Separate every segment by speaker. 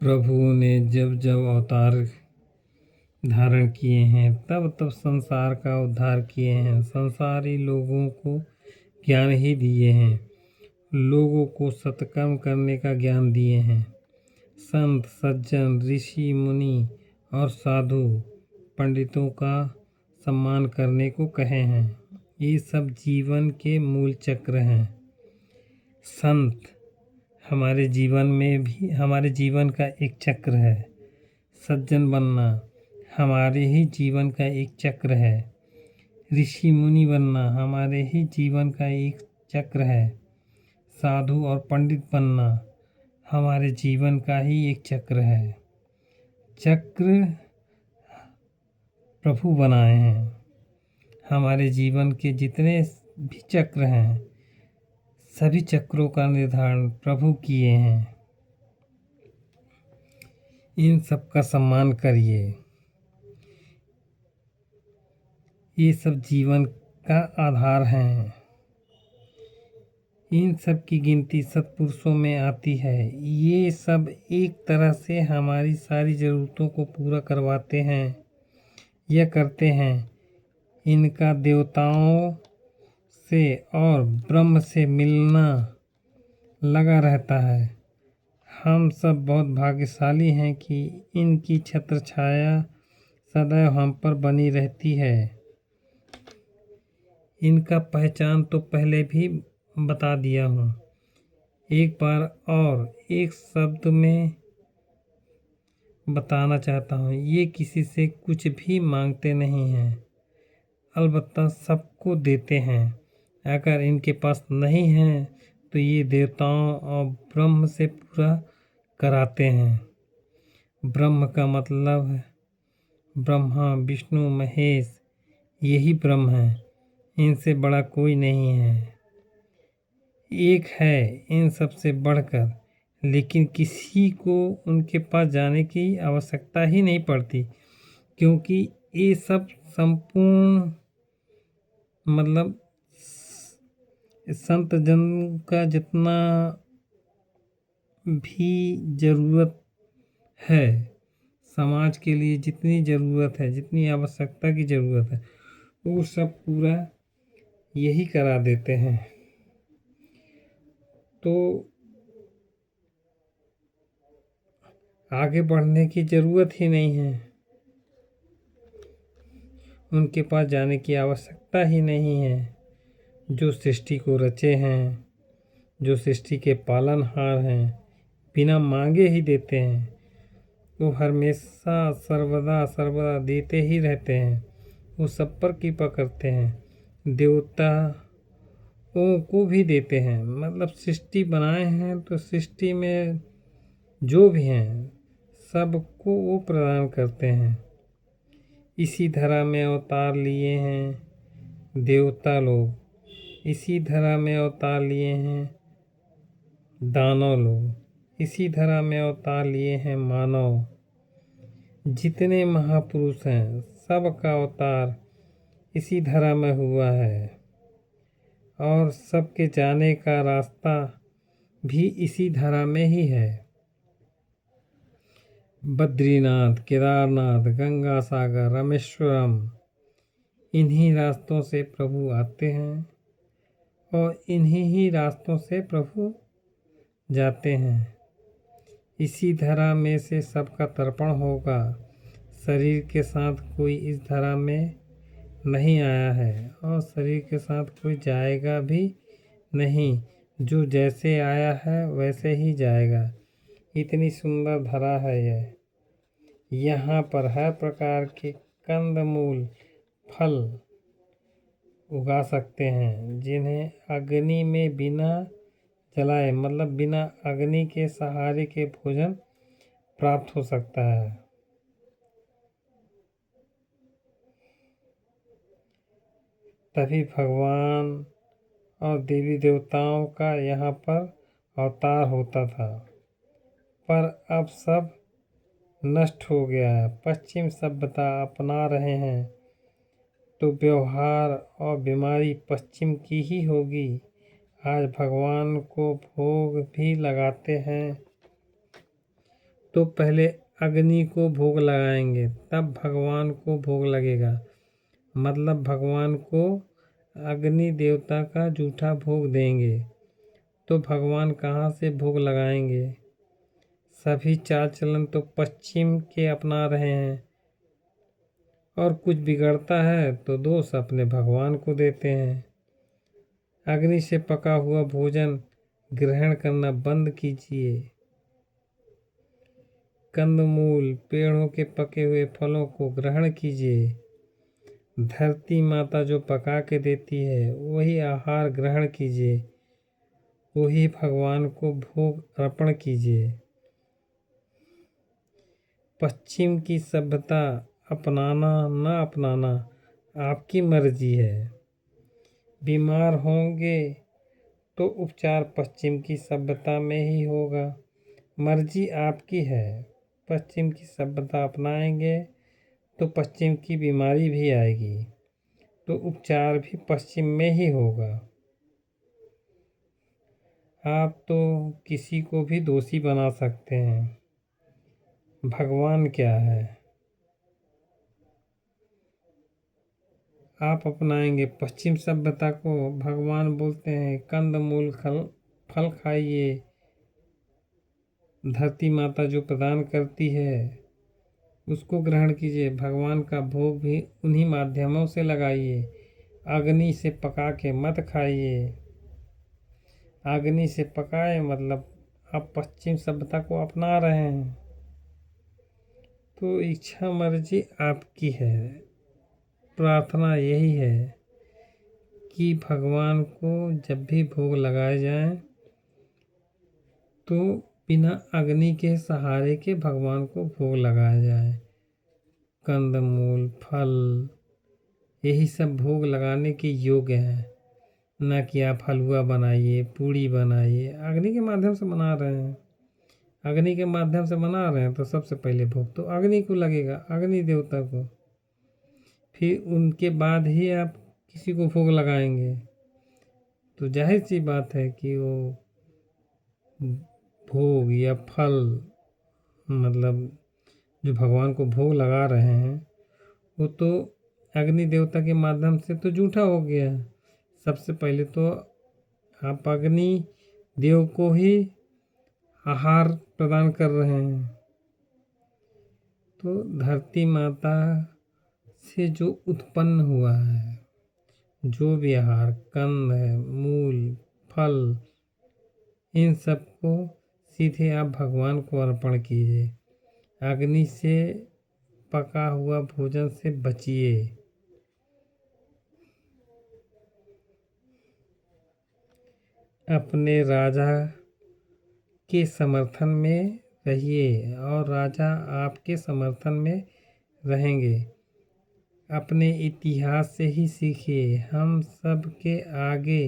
Speaker 1: प्रभु ने जब जब अवतार धारण किए हैं तब तब संसार का उद्धार किए हैं। संसारी लोगों को ज्ञान ही दिए हैं, लोगों को सत्कर्म करने का ज्ञान दिए हैं। संत सज्जन ऋषि मुनि और साधु पंडितों का सम्मान करने को कहे हैं। ये सब जीवन के मूल चक्र हैं। संत हमारे जीवन में भी हमारे जीवन का एक चक्र है। सज्जन बनना हमारे ही जीवन का एक चक्र है। ऋषि मुनि बनना हमारे ही जीवन का एक चक्र है। साधु और पंडित बनना हमारे जीवन का ही एक चक्र है। चक्र प्रभु बनाए हैं। हमारे जीवन के जितने भी चक्र हैं सभी चक्रों का निर्धारण प्रभु किए हैं। इन सब का सम्मान करिए। ये सब जीवन का आधार हैं। इन सब की गिनती सत्पुरुषों में आती है। ये सब एक तरह से हमारी सारी ज़रूरतों को पूरा करवाते हैं या करते हैं। इनका देवताओं से और ब्रह्म से मिलना लगा रहता है। हम सब बहुत भाग्यशाली हैं कि इनकी छत्र छाया सदैव हम पर बनी रहती है। इनका पहचान तो पहले भी बता दिया हूँ। एक बार और एक शब्द में बताना चाहता हूँ। ये किसी से कुछ भी मांगते नहीं हैं, अलबत्ता सबको देते हैं। अगर इनके पास नहीं है तो ये देवताओं और ब्रह्म से पूरा कराते हैं। ब्रह्म का मतलब है ब्रह्मा विष्णु महेश, यही ब्रह्म है। इनसे बड़ा कोई नहीं है। एक है इन सब से बढ़कर, लेकिन किसी को उनके पास जाने की आवश्यकता ही नहीं पड़ती, क्योंकि ये सब संपूर्ण मतलब संत जन का जितना भी ज़रूरत है, समाज के लिए जितनी ज़रूरत है, जितनी आवश्यकता की ज़रूरत है, वो सब पूरा यही करा देते हैं। तो आगे बढ़ने की ज़रूरत ही नहीं है। उनके पास जाने की आवश्यकता ही नहीं है। जो सृष्टि को रचे हैं, जो सृष्टि के पालनहार हैं, बिना मांगे ही देते हैं। वो हमेशा सर्वदा देते ही रहते हैं। वो सब पर कृपा करते हैं। देवताओं को भी देते हैं। मतलब सृष्टि बनाए हैं तो सृष्टि में जो भी हैं सबको वो प्रदान करते हैं। इसी धरा में अवतार लिए हैं देवता लोग, इसी धरा में अवतार लिए हैं दानव लोग, इसी धरा में अवतार लिए हैं मानव। जितने महापुरुष हैं सबका अवतार इसी धरा में हुआ है और सबके जाने का रास्ता भी इसी धरा में ही है। बद्रीनाथ, केदारनाथ, गंगा सागर, रामेश्वरम, इन्हीं रास्तों से प्रभु आते हैं और इन्हीं ही रास्तों से प्रभु जाते हैं। इसी धरा में से सबका तर्पण होगा। शरीर के साथ कोई इस धरा में नहीं आया है और शरीर के साथ कोई जाएगा भी नहीं। जो जैसे आया है वैसे ही जाएगा। इतनी सुंदर धरा है यह। यहाँ पर हर प्रकार के कंदमूल फल उगा सकते हैं, जिन्हें अग्नि में बिना जलाए मतलब बिना अग्नि के सहारे के भोजन प्राप्त हो सकता है। तभी भगवान और देवी देवताओं का यहाँ पर अवतार होता था, पर अब सब नष्ट हो गया है। पश्चिम सभ्यता अपना रहे हैं तो व्यवहार और बीमारी पश्चिम की ही होगी। आज भगवान को भोग भी लगाते हैं, तो पहले अग्नि को भोग लगाएंगे, तब भगवान को भोग लगेगा। मतलब भगवान को अग्नि देवता का जूठा भोग देंगे तो भगवान कहाँ से भोग लगाएंगे। सभी चाल चलन तो पश्चिम के अपना रहे हैं और कुछ बिगड़ता है तो दोष अपने भगवान को देते हैं। अग्नि से पका हुआ भोजन ग्रहण करना बंद कीजिए। कंदमूल, पेड़ों के पके हुए फलों को ग्रहण कीजिए। धरती माता जो पका के देती है वही आहार ग्रहण कीजिए, वही भगवान को भोग अर्पण कीजिए। पश्चिम की सभ्यता अपनाना न अपनाना आपकी मर्जी है। बीमार होंगे तो उपचार पश्चिम की सभ्यता में ही होगा। मर्जी आपकी है। पश्चिम की सभ्यता अपनाएंगे तो पश्चिम की बीमारी भी आएगी, तो उपचार भी पश्चिम में ही होगा। आप तो किसी को भी दोषी बना सकते हैं, भगवान क्या है। आप अपनाएंगे पश्चिम सभ्यता को, भगवान बोलते हैं कंदमूल फल खाइए। धरती माता जो प्रदान करती है उसको ग्रहण कीजिए। भगवान का भोग भी उन्हीं माध्यमों से लगाइए। अग्नि से पका के मत खाइए। अग्नि से पकाए मतलब आप पश्चिम सभ्यता को अपना रहे हैं। तो इच्छा मर्जी आपकी है। प्रार्थना यही है कि भगवान को जब भी भोग लगाए जाएं तो बिना अग्नि के सहारे के भगवान को भोग लगाया जाए। कंदमूल, फल, यही सब भोग लगाने के योग्य हैं, न कि आप हलवा बनाइए, पूड़ी बनाइए। अग्नि के माध्यम से बना रहे हैं, अग्नि के माध्यम से बना रहे हैं तो सबसे पहले भोग तो अग्नि को लगेगा, अग्नि देवता को। फिर उनके बाद ही आप किसी को भोग लगाएंगे। तो जाहिर सी बात है कि वो भोग या फल मतलब जो भगवान को भोग लगा रहे हैं वो तो अग्नि देवता के माध्यम से तो जूठा हो गया। सबसे पहले तो आप अग्नि देव को ही आहार प्रदान कर रहे हैं। तो धरती माता से जो उत्पन्न हुआ है, जो भी आहार, कंद है, मूल, फल, इन सब को सीधे आप भगवान को अर्पण कीजिए। अग्नि से पका हुआ भोजन से बचिए। अपने राजा के समर्थन में रहिए और राजा आपके समर्थन में रहेंगे। अपने इतिहास से ही सीखिए। हम सब के आगे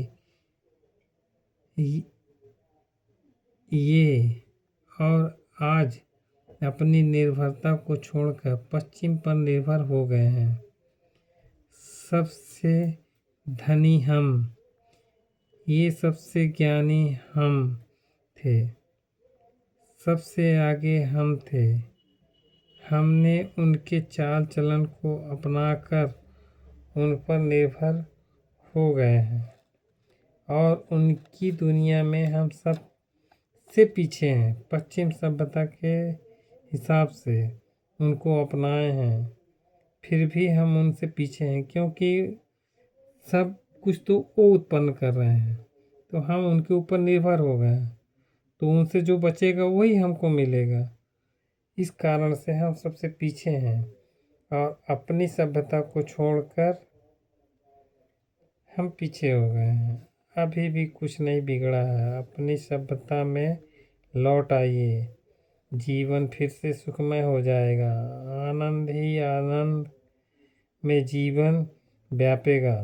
Speaker 1: ये और आज अपनी निर्भरता को छोड़कर पश्चिम पर निर्भर हो गए हैं। सबसे धनी हम, ये सबसे ज्ञानी हम थे, सबसे आगे हम थे। हमने उनके चाल चलन को अपनाकर उन पर निर्भर हो गए हैं और उनकी दुनिया में हम सब से पीछे हैं। पश्चिम सभ्यता के हिसाब से उनको अपनाए हैं, फिर भी हम उनसे पीछे हैं क्योंकि सब कुछ तो वो उत्पन्न कर रहे हैं, तो हम उनके ऊपर निर्भर हो गए हैं, तो उनसे जो बचेगा वही हमको मिलेगा। इस कारण से हम सबसे पीछे हैं और अपनी सभ्यता को छोड़कर हम पीछे हो गए हैं। अभी भी कुछ नहीं बिगड़ा है। अपनी सभ्यता में लौट आइए, जीवन फिर से सुखमय हो जाएगा। आनंद ही आनंद में जीवन व्यापेगा।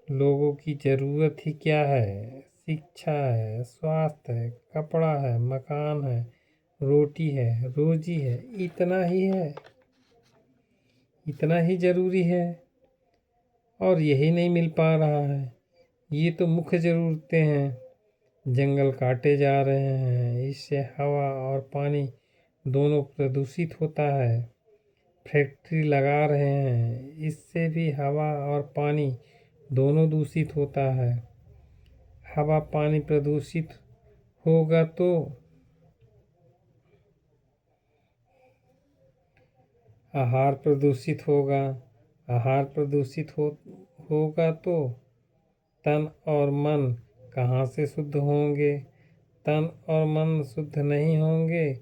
Speaker 1: लोगों की ज़रूरत ही क्या है? शिक्षा है, स्वास्थ्य है, कपड़ा है, मकान है, रोटी है, रोजी है। इतना ही है, इतना ही ज़रूरी है और यही नहीं मिल पा रहा है। ये तो मुख्य ज़रूरतें हैं। जंगल काटे जा रहे हैं, इससे हवा और पानी दोनों प्रदूषित होता है। फैक्ट्री लगा रहे हैं, इससे भी हवा और पानी दोनों दूषित होता है। हवा पानी प्रदूषित होगा तो आहार प्रदूषित होगा। आहार प्रदूषित होगा तो तन और मन कहाँ से शुद्ध होंगे। तन और मन शुद्ध नहीं होंगे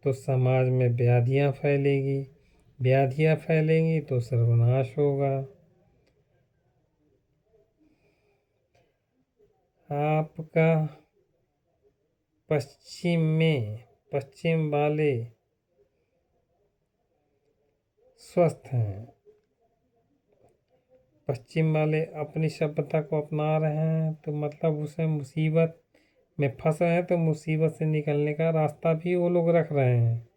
Speaker 1: तो समाज में व्याधियाँ फैलेगी। व्याधियाँ फैलेंगी तो सर्वनाश होगा। आपका पश्चिम वाले स्वस्थ हैं, पश्चिम वाले अपनी सभ्यता को अपना रहे हैं तो मतलब उसे मुसीबत में फंस रहे हैं, तो मुसीबत से निकलने का रास्ता भी वो लोग रख रहे हैं।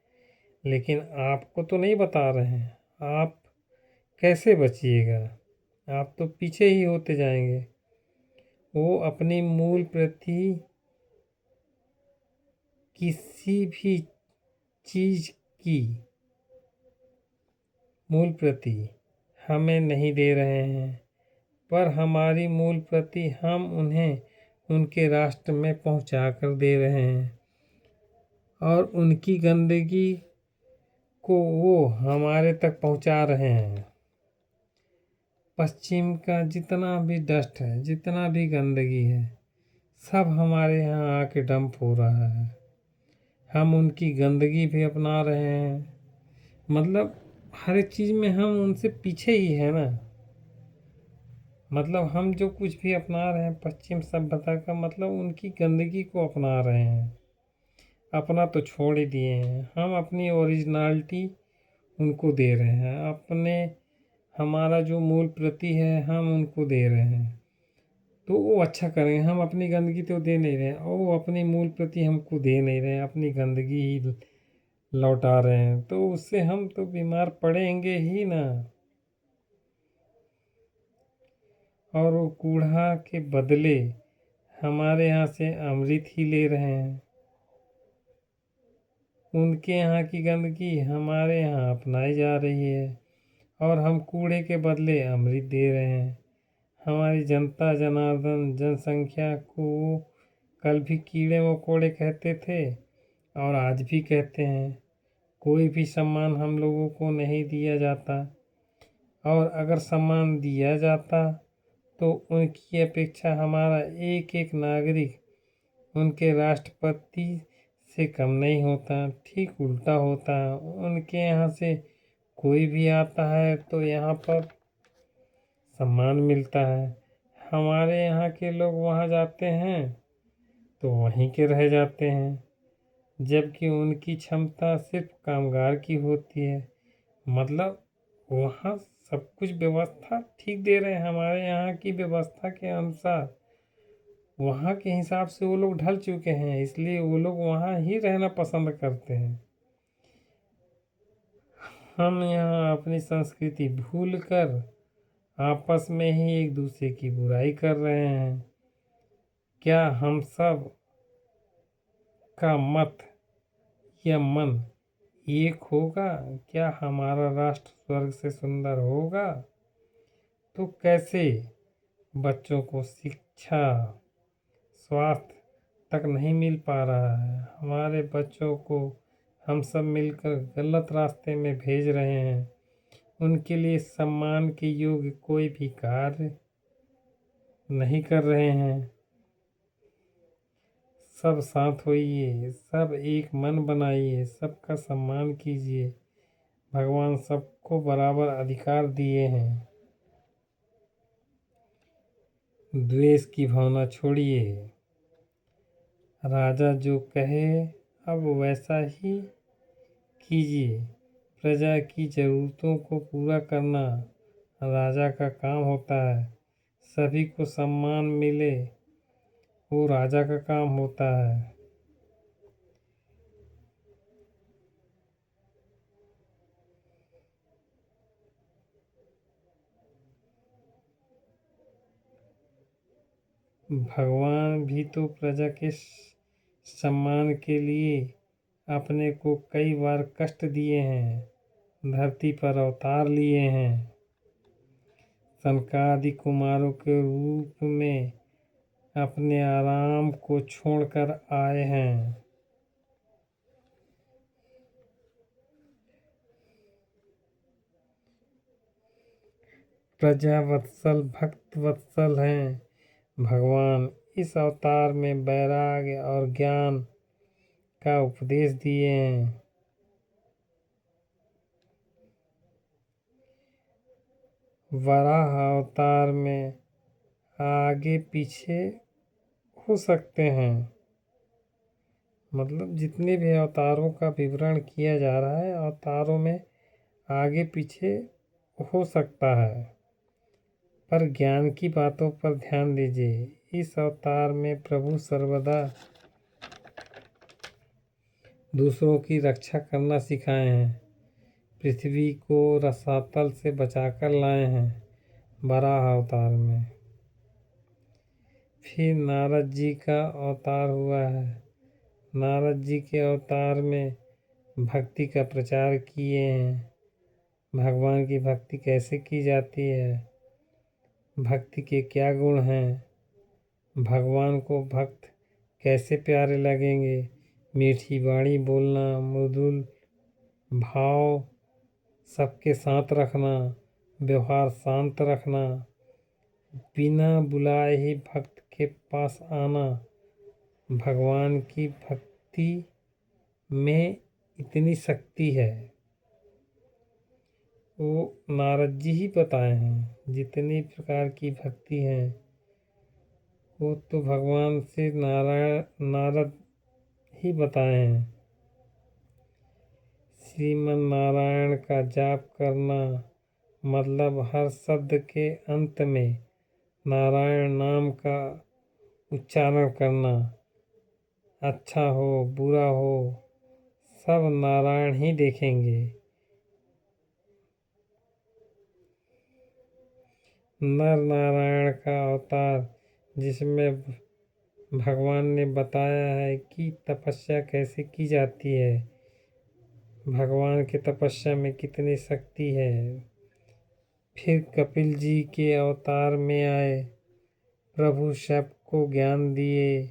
Speaker 1: लेकिन आपको तो नहीं बता रहे हैं। आप कैसे बचिएगा? आप तो पीछे ही होते जाएंगे। वो अपनी मूल प्रति किसी भी चीज की मूल प्रति हमें नहीं दे रहे हैं, पर हमारी मूल प्रति हम उन्हें उनके राष्ट्र में पहुंचा कर दे रहे हैं और उनकी गंदगी को वो हमारे तक पहुंचा रहे हैं। पश्चिम का जितना भी डस्ट है, जितना भी गंदगी है, सब हमारे यहाँ आके डंप हो रहा है। हम उनकी गंदगी भी अपना रहे हैं। मतलब हर एक चीज़ में हम उनसे पीछे ही है ना। मतलब हम जो कुछ भी अपना रहे हैं पश्चिम सभ्यता का, मतलब उनकी गंदगी को अपना रहे हैं। अपना तो छोड़ ही दिए हैं, हम अपनी ओरिजिनलिटी उनको दे रहे हैं। अपने हमारा जो मूल प्रति है हम उनको दे रहे हैं, तो वो अच्छा करेंगे। हम अपनी गंदगी तो दे नहीं रहे हैं और वो अपनी मूल प्रति हमको दे नहीं रहे हैं, अपनी गंदगी ही लौटा रहे हैं, तो उससे हम तो बीमार पड़ेंगे ही ना। और वो कूड़ा के बदले हमारे यहाँ से अमृत ही ले रहे हैं। उनके यहाँ की गंदगी हमारे यहाँ अपनाई जा रही है और हम कूड़े के बदले अमृत दे रहे हैं। हमारी जनता जनार्दन जनसंख्या को कल भी कीड़े मकोड़े कहते थे और आज भी कहते हैं। कोई भी सम्मान हम लोगों को नहीं दिया जाता, और अगर सम्मान दिया जाता तो उनकी अपेक्षा हमारा एक एक नागरिक उनके राष्ट्रपति से कम नहीं होता, ठीक उल्टा होता। उनके यहाँ से कोई भी आता है तो यहाँ पर सम्मान मिलता है। हमारे यहाँ के लोग वहाँ जाते हैं तो वहीं के रह जाते हैं, जबकि उनकी क्षमता सिर्फ कामगार की होती है। मतलब वहाँ सब कुछ व्यवस्था ठीक दे रहे हैं, हमारे यहाँ की व्यवस्था के अनुसार वहाँ के हिसाब से वो लोग ढल चुके हैं, इसलिए वो लोग वहाँ ही रहना पसंद करते हैं। हम यहाँ अपनी संस्कृति भूल कर आपस में ही एक दूसरे की बुराई कर रहे हैं। क्या हम सब का मत या मन एक होगा? क्या हमारा राष्ट्र स्वर्ग से सुंदर होगा? तो कैसे बच्चों को शिक्षा स्वास्थ्य तक नहीं मिल पा रहा है? हमारे बच्चों को हम सब मिलकर गलत रास्ते में भेज रहे हैं। उनके लिए सम्मान के योग्य कोई भी कार्य नहीं कर रहे हैं। सब साथ होइए, सब एक मन बनाइए, सबका सम्मान कीजिए। भगवान सबको बराबर अधिकार दिए हैं। द्वेष की भावना छोड़िए। राजा जो कहे अब वैसा ही कीजिए। प्रजा की ज़रूरतों को पूरा करना राजा का काम होता है। सभी को सम्मान मिले वो राजा का काम होता है। भगवान भी तो प्रजा के सम्मान के लिए अपने को कई बार कष्ट दिए हैं, धरती पर अवतार लिए हैं, सनकादि कुमारों के रूप में अपने आराम को छोड़कर आए हैं। प्रजा वत्सल, भक्त वत्सल हैं भगवान। इस अवतार में वैराग्य और ज्ञान का उपदेश दिए हैं। वराह अवतार में आगे पीछे हो सकते हैं, मतलब जितने भी अवतारों का विवरण किया जा रहा है, अवतारों में आगे पीछे हो सकता है, पर ज्ञान की बातों पर ध्यान दीजिए। इस अवतार में प्रभु सर्वदा दूसरों की रक्षा करना सिखाए हैं, पृथ्वी को रसातल से बचाकर लाए हैं वराह अवतार में। फिर नारद जी का अवतार हुआ है। नारद जी के अवतार में भक्ति का प्रचार किए हैं, भगवान की भक्ति कैसे की जाती है, भक्ति के क्या गुण हैं, भगवान को भक्त कैसे प्यारे लगेंगे, मीठी वाणी बोलना, मृदुल भाव सबके साथ रखना, व्यवहार शांत रखना, बिना बुलाए ही भक्त के पास आना। भगवान की भक्ति में इतनी शक्ति है, वो नारद जी ही बताए हैं। जितनी प्रकार की भक्ति है वो तो भगवान से नारद ही बताए हैं। श्रीमन नारायण का जाप करना मतलब हर शब्द के अंत में नारायण नाम का उच्चारण करना। अच्छा हो बुरा हो सब नारायण ही देखेंगे। नर नारायण का अवतार जिसमें भगवान ने बताया है कि तपस्या कैसे की जाती है, भगवान के तपस्या में कितनी शक्ति है। फिर कपिल जी के अवतार में आए, प्रभु सबको ज्ञान दिए।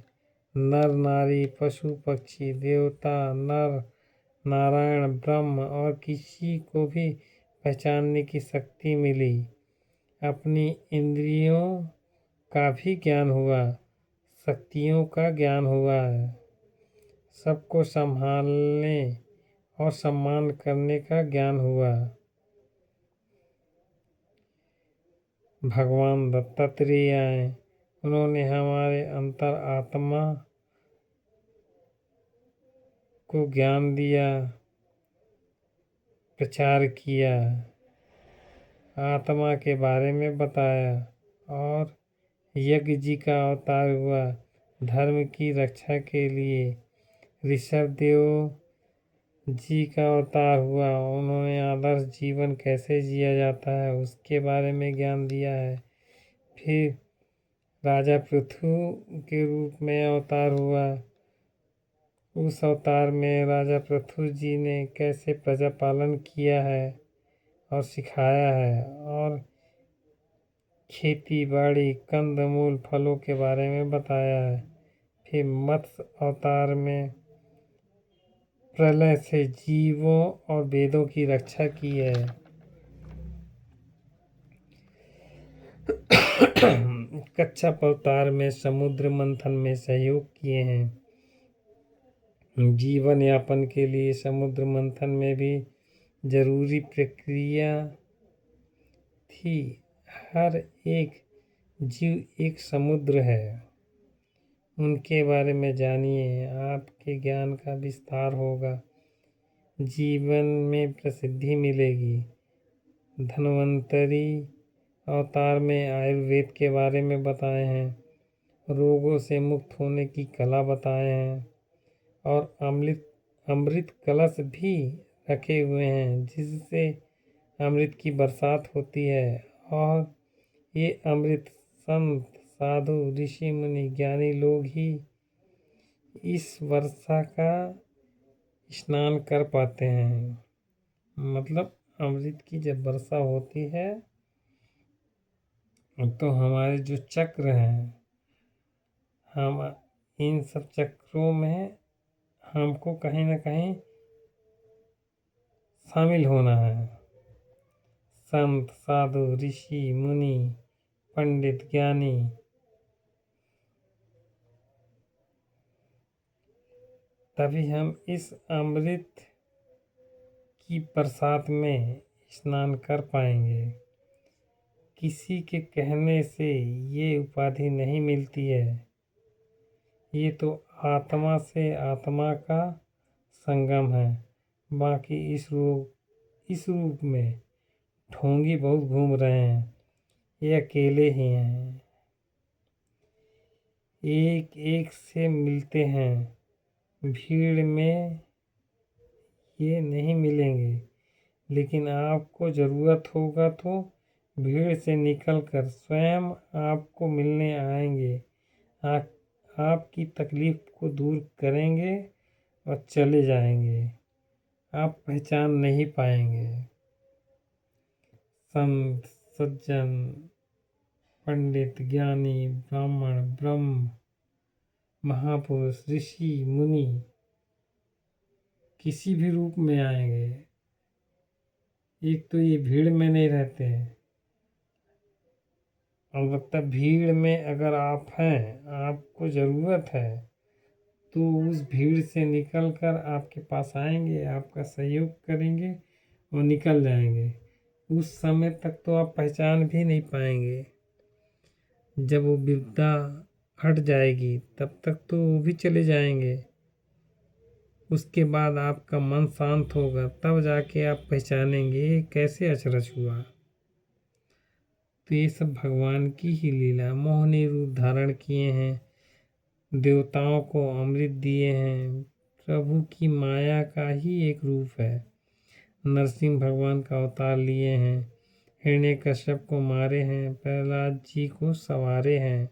Speaker 1: नर नारी पशु पक्षी देवता नर नारायण ब्रह्म और किसी को भी पहचानने की शक्ति मिली। अपनी इंद्रियों का भी ज्ञान हुआ, शक्तियों का ज्ञान हुआ है, सबको संभालने और सम्मान करने का ज्ञान हुआ। भगवान दत्तात्रेय आए, उन्होंने हमारे अंतर आत्मा को ज्ञान दिया, प्रचार किया, आत्मा के बारे में बताया। और यज्ञ जी का अवतार हुआ, धर्म की रक्षा के लिए ऋषभ देव जी का अवतार हुआ, उन्होंने आदर्श जीवन कैसे जिया जाता है उसके बारे में ज्ञान दिया है। फिर राजा पृथु के रूप में अवतार हुआ, उस अवतार में राजा पृथु जी ने कैसे प्रजा पालन किया है और सिखाया है, और खेती बाड़ी कंदमूल फलों के बारे में बताया है। फिर मत्स्य अवतार में प्रलय से जीवों और वेदों की रक्षा की है। कच्छप अवतार में समुद्र मंथन में सहयोग किए हैं। जीवन यापन के लिए समुद्र मंथन में भी जरूरी प्रक्रिया थी। हर एक जीव एक समुद्र है, उनके बारे में जानिए, आपके ज्ञान का विस्तार होगा, जीवन में प्रसिद्धि मिलेगी। धन्वंतरी अवतार में आयुर्वेद के बारे में बताए हैं, रोगों से मुक्त होने की कला बताए हैं, और अमृत कलश भी रखे हुए हैं जिससे अमृत की बरसात होती है। और ये अमृत संत साधु ऋषि मुनि ज्ञानी लोग ही इस वर्षा का स्नान कर पाते हैं। मतलब अमृत की जब वर्षा होती है तो हमारे जो चक्र हैं, हम इन सब चक्रों में हमको कहीं ना कहीं शामिल होना है। संत, साधु, ऋषि, मुनि, पंडित, ज्ञानी, तभी हम इस अमृत की बरसात में स्नान कर पाएंगे। किसी के कहने से ये उपाधि नहीं मिलती है। ये तो आत्मा से आत्मा का संगम है। बाकी इस रूप में ढोंगी बहुत घूम रहे हैं, ये अकेले ही हैं। एक एक से मिलते हैं, भीड़ में ये नहीं मिलेंगे। लेकिन आपको ज़रूरत होगा तो भीड़ से निकलकर स्वयं आपको मिलने आएंगे। आपकी तकलीफ को दूर करेंगे और चले जाएंगे। आप पहचान नहीं पाएंगे। संत, सज्जन, पंडित, ज्ञानी, ब्राह्मण, ब्रह्म, महापुरुष, ऋषि, मुनि किसी भी रूप में आएंगे। एक तो ये भीड़ में नहीं रहते हैं। अलबत्ता भीड़ में अगर आप हैं, आपको ज़रूरत है, तो उस भीड़ से निकलकर आपके पास आएंगे, आपका सहयोग करेंगे और निकल जाएंगे। उस समय तक तो आप पहचान भी नहीं पाएंगे। जब वो विपदा हट जाएगी तब तक तो वो भी चले जाएंगे। उसके बाद आपका मन शांत होगा, तब जाके आप पहचानेंगे कैसे अचरज हुआ। तो ये सब भगवान की ही लीला, मोहिनी रूप धारण किए हैं, देवताओं को अमृत दिए हैं, प्रभु की माया का ही एक रूप है। नरसिंह भगवान का अवतार लिए हैं, हिरण्यकश्यप को मारे हैं, प्रहलाद जी को संवारे हैं।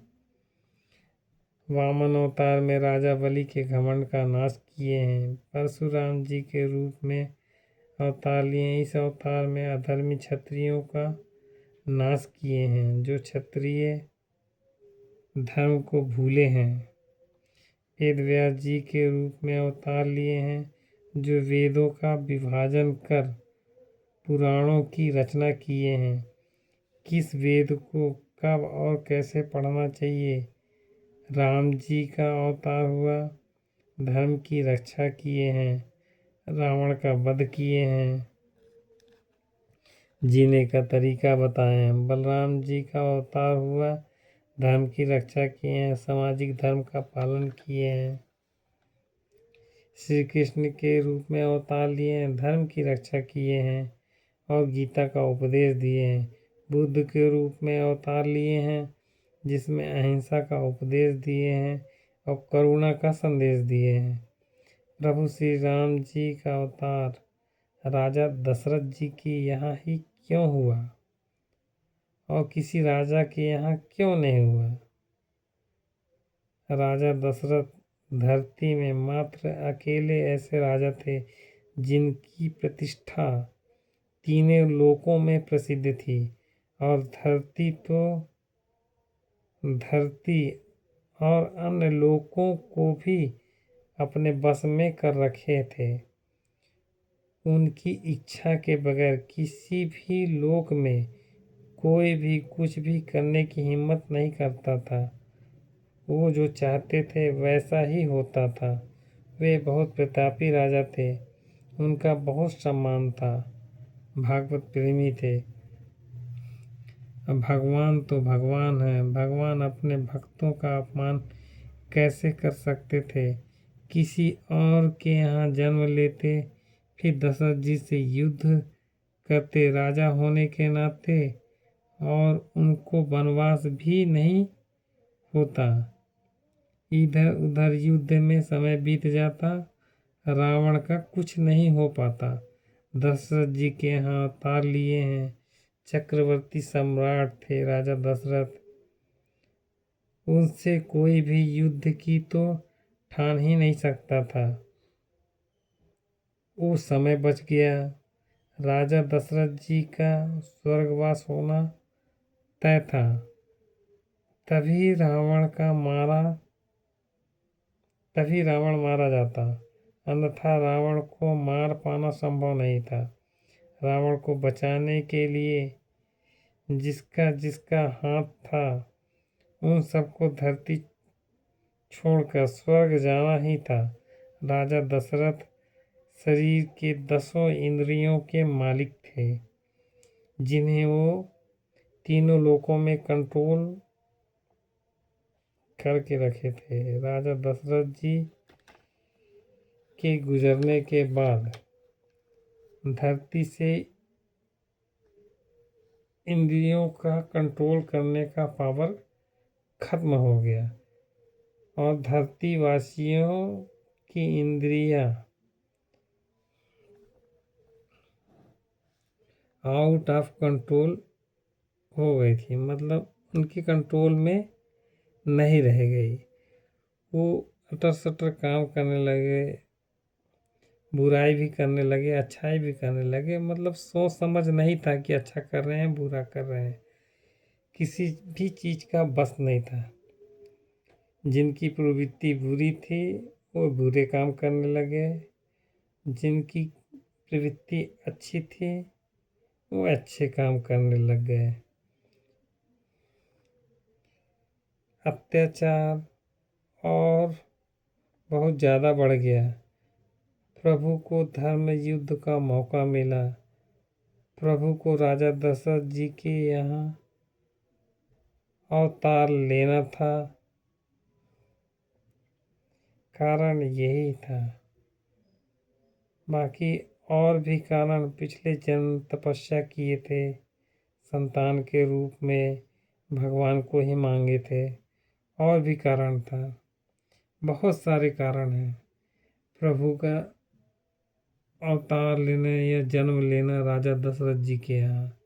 Speaker 1: वामन अवतार में राजा बलि के घमंड का नाश किए हैं। परशुराम जी के रूप में अवतार लिए, इस अवतार में अधर्मी क्षत्रियों का नाश किए हैं, जो क्षत्रिय धर्म को भूले हैं। वेद व्यास जी के रूप में अवतार लिए हैं, जो वेदों का विभाजन कर पुराणों की रचना किए हैं। किस वेद को कब और कैसे पढ़ना चाहिए। राम जी का अवतार हुआ, धर्म की रक्षा किए हैं, रावण का वध किए हैं, जीने का तरीका बताए हैं। बलराम जी का अवतार हुआ, धर्म की रक्षा किए हैं, सामाजिक धर्म का पालन किए हैं। श्री कृष्ण के रूप में अवतार लिए हैं, धर्म की रक्षा किए हैं और गीता का उपदेश दिए हैं। बुद्ध के रूप में अवतार लिए हैं, जिसमें अहिंसा का उपदेश दिए हैं और करुणा का संदेश दिए हैं। प्रभु श्री राम जी का अवतार राजा दशरथ जी की यहाँ ही क्यों हुआ और किसी राजा के यहाँ क्यों नहीं हुआ। राजा दशरथ धरती में मात्र अकेले ऐसे राजा थे जिनकी प्रतिष्ठा तीनों लोकों में प्रसिद्ध थी और धरती और अन्य लोकों को भी अपने बस में कर रखे थे। उनकी इच्छा के बगैर किसी भी लोक में कोई भी कुछ भी करने की हिम्मत नहीं करता था। वो जो चाहते थे वैसा ही होता था। वे बहुत प्रतापी राजा थे, उनका बहुत सम्मान था, भागवत प्रेमी थे। भगवान तो भगवान है, भगवान अपने भक्तों का अपमान कैसे कर सकते थे। किसी और के यहाँ जन्म लेते, फिर दशरथ जी से युद्ध करते राजा होने के नाते, और उनको वनवास भी नहीं होता। इधर उधर युद्ध में समय बीत जाता, रावण का कुछ नहीं हो पाता। दशरथ जी के यहाँ अवतार लिए हैं, चक्रवर्ती सम्राट थे राजा दशरथ। उनसे कोई भी युद्ध की तो ठान ही नहीं सकता था। वो समय बच गया। राजा दशरथ जी का स्वर्गवास होना तय था। तभी रावण मारा जाता, अन्यथा रावण को मार पाना संभव नहीं था। रावण को बचाने के लिए जिसका जिसका हाथ था उन सबको धरती छोड़कर स्वर्ग जाना ही था। राजा दशरथ शरीर के 10 इंद्रियों के मालिक थे, जिन्हें वो तीनों लोकों में कंट्रोल करके रखे थे। राजा दशरथ जी के गुजरने के बाद धरती से इंद्रियों का कंट्रोल करने का पावर खत्म हो गया और धरतीवासियों की इंद्रियां आउट ऑफ कंट्रोल हो गई थी, मतलब उनके कंट्रोल में नहीं रह गई। वो अटर सटर काम करने लगे, बुराई भी करने लगे, अच्छाई भी करने लगे। मतलब सोच समझ नहीं था कि अच्छा कर रहे हैं बुरा कर रहे हैं, किसी भी चीज़ का बस नहीं था। जिनकी प्रवृत्ति बुरी थी वो बुरे काम करने लगे, जिनकी प्रवृत्ति अच्छी थी वो अच्छे काम करने लग गए। अत्याचार और बहुत ज़्यादा बढ़ गया। प्रभु को धर्म युद्ध का मौका मिला। प्रभु को राजा दशरथ जी के यहाँ अवतार लेना था, कारण यही था। बाकी और भी कारण, पिछले जन्म तपस्या किए थे, संतान के रूप में भगवान को ही मांगे थे, और भी कारण था। बहुत सारे कारण हैं प्रभु का अवतार लेना या जन्म लेना राजा दशरथ जी के यहाँ।